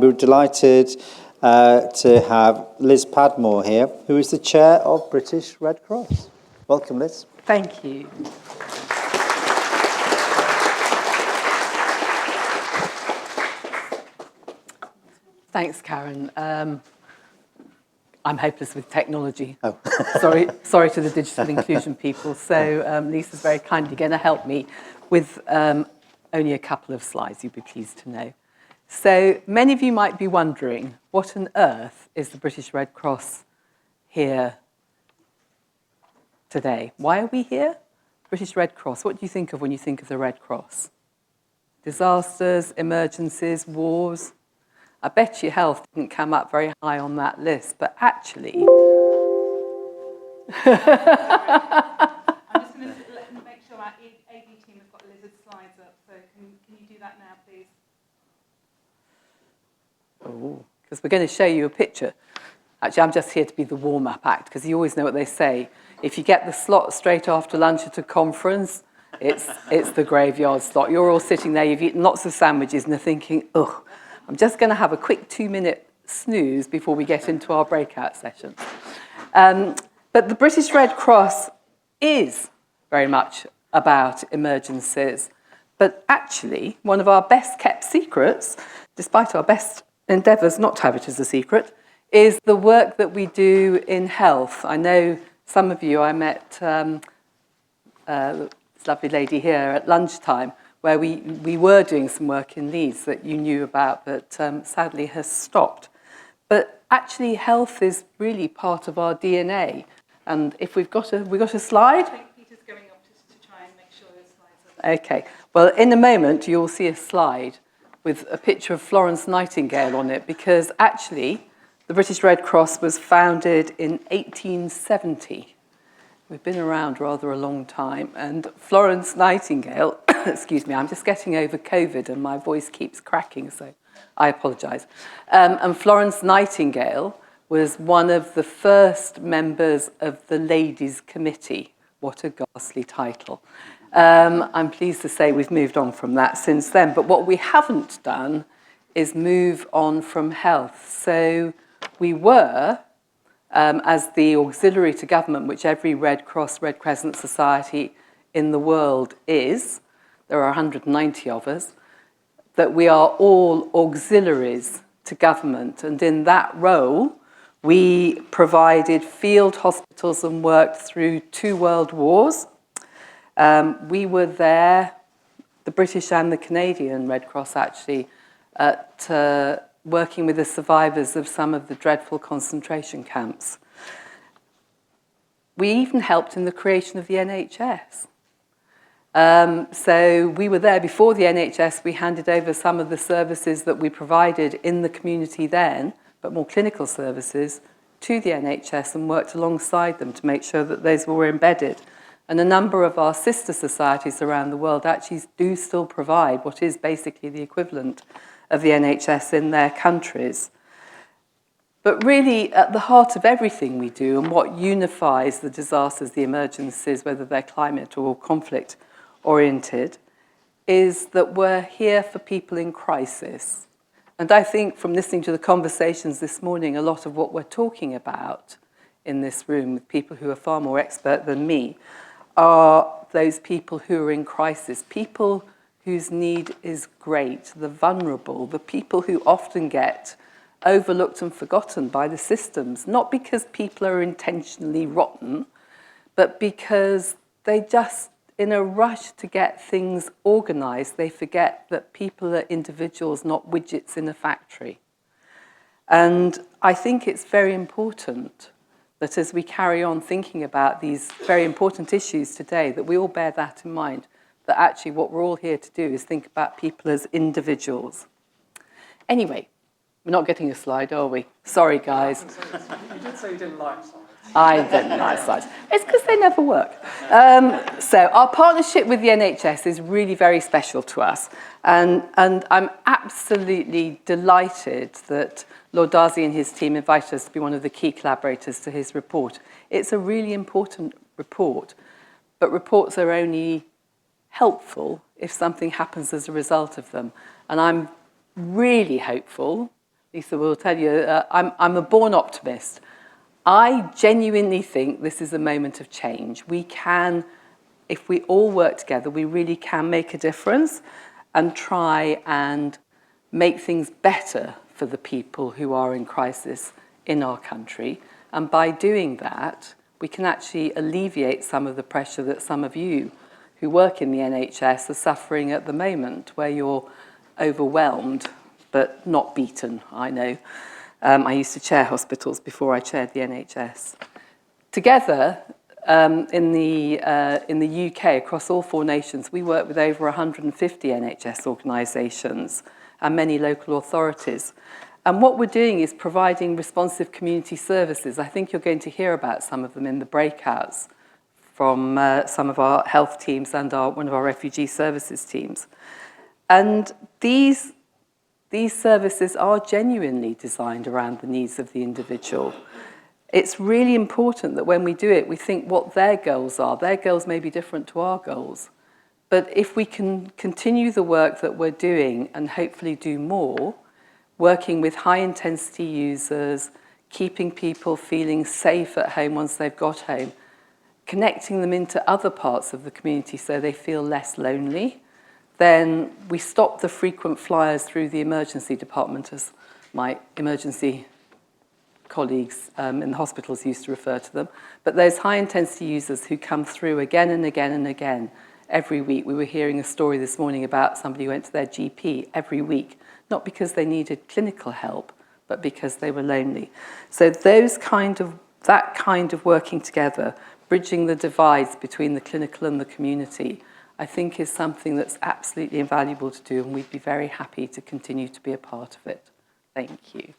We're delighted to have Liz Padmore here, who is the chair of British Red Cross. Welcome, Liz. Thank you. Thanks, Karen. I'm hopeless with technology. Oh. sorry to the digital inclusion people. So Lisa's very kindly going to help me with only a couple of slides, you'd be pleased to know. So many of you might be wondering, what on earth is the British Red Cross here today? Why are we here? British Red Cross, what do you think of when you think of the Red Cross? Disasters, emergencies, wars? I bet you health didn't come up very high on that list, but actually... I'm just going to make sure our AD team has got Liz's slides up, so can you do that now, please? Oh, because we're going to show you a picture. Actually, I'm just here to be the warm-up act, because you always know what they say. If you get the slot straight after lunch at a conference, it's the graveyard slot. You're all sitting there, you've eaten lots of sandwiches, and they're thinking, ugh, I'm just going to have a quick 2-minute snooze before we get into our breakout session. But the British Red Cross is very much about emergencies. But actually, one of our best-kept secrets, despite our best endeavours not to have it as a secret, is the work that we do in health. I know some of you, I met this lovely lady here at lunchtime, where we were doing some work in Leeds that you knew about, but sadly has stopped. But actually, health is really part of our DNA. And if we've got a slide? I think Peter's going up to try and make sure the slides are... Okay. Well, in a moment, you'll see a slide with a picture of Florence Nightingale on it, because actually, the British Red Cross was founded in 1870. We've been around rather a long time. And Florence Nightingale, excuse me, I'm just getting over COVID and my voice keeps cracking, so I apologise. And Florence Nightingale was one of the first members of the Ladies' Committee. What a ghastly title. I'm pleased to say we've moved on from that since then. But what we haven't done is move on from health. So we were, as the auxiliary to government, which every Red Cross, Red Crescent society in the world is, there are 190 of us, that we are all auxiliaries to government. And in that role, we provided field hospitals and worked through 2 world wars. We were there, the British and the Canadian Red Cross actually, at working with the survivors of some of the dreadful concentration camps. We even helped in the creation of the NHS. So we were there before the NHS. We handed over some of the services that we provided in the community then, but more clinical services, to the NHS and worked alongside them to make sure that those were embedded. And a number of our sister societies around the world actually do still provide what is basically the equivalent of the NHS in their countries. But really, at the heart of everything we do and what unifies the disasters, the emergencies, whether they're climate or conflict-oriented, is that we're here for people in crisis. And I think from listening to the conversations this morning, a lot of what we're talking about in this room with people who are far more expert than me are those people who are in crisis, people whose need is great, the vulnerable, the people who often get overlooked and forgotten by the systems, not because people are intentionally rotten, but because they just, in a rush to get things organised, they forget that people are individuals, not widgets in a factory. And I think it's very important that as we carry on thinking about these very important issues today, that we all bear that in mind, that actually what we're all here to do is think about people as individuals. Anyway, we're not getting a slide, are we? Sorry, guys. You did say you didn't like slides. I didn't like slides. It's because they never work. So our partnership with the NHS is really very special to us. And I'm absolutely delighted that Lord Darcy and his team invited us to be one of the key collaborators to his report. It's a really important report, but reports are only helpful if something happens as a result of them. And I'm really hopeful Lisa will tell you, I'm a born optimist. I genuinely think this is a moment of change. We can, if we all work together, we really can make a difference and try and make things better for the people who are in crisis in our country. And by doing that, we can actually alleviate some of the pressure that some of you who work in the NHS are suffering at the moment, where you're overwhelmed but not beaten, I know. I used to chair hospitals before I chaired the NHS. Together, in the UK, across all 4 nations, we work with over 150 NHS organisations and many local authorities. And what we're doing is providing responsive community services. I think you're going to hear about some of them in the breakouts from some of our health teams and one of our refugee services teams. And these services are genuinely designed around the needs of the individual. It's really important that when we do it, we think what their goals are. Their goals may be different to our goals. But if we can continue the work that we're doing and hopefully do more, working with high-intensity users, keeping people feeling safe at home once they've got home, connecting them into other parts of the community so they feel less lonely, then we stop the frequent flyers through the emergency department, as my emergency colleagues in the hospitals used to refer to them. But those high-intensity users who come through again and again and again every week. We were hearing a story this morning about somebody who went to their GP every week, not because they needed clinical help, but because they were lonely. So that kind of working together, bridging the divides between the clinical and the community, I think is something that's absolutely invaluable to do, and we'd be very happy to continue to be a part of it. Thank you.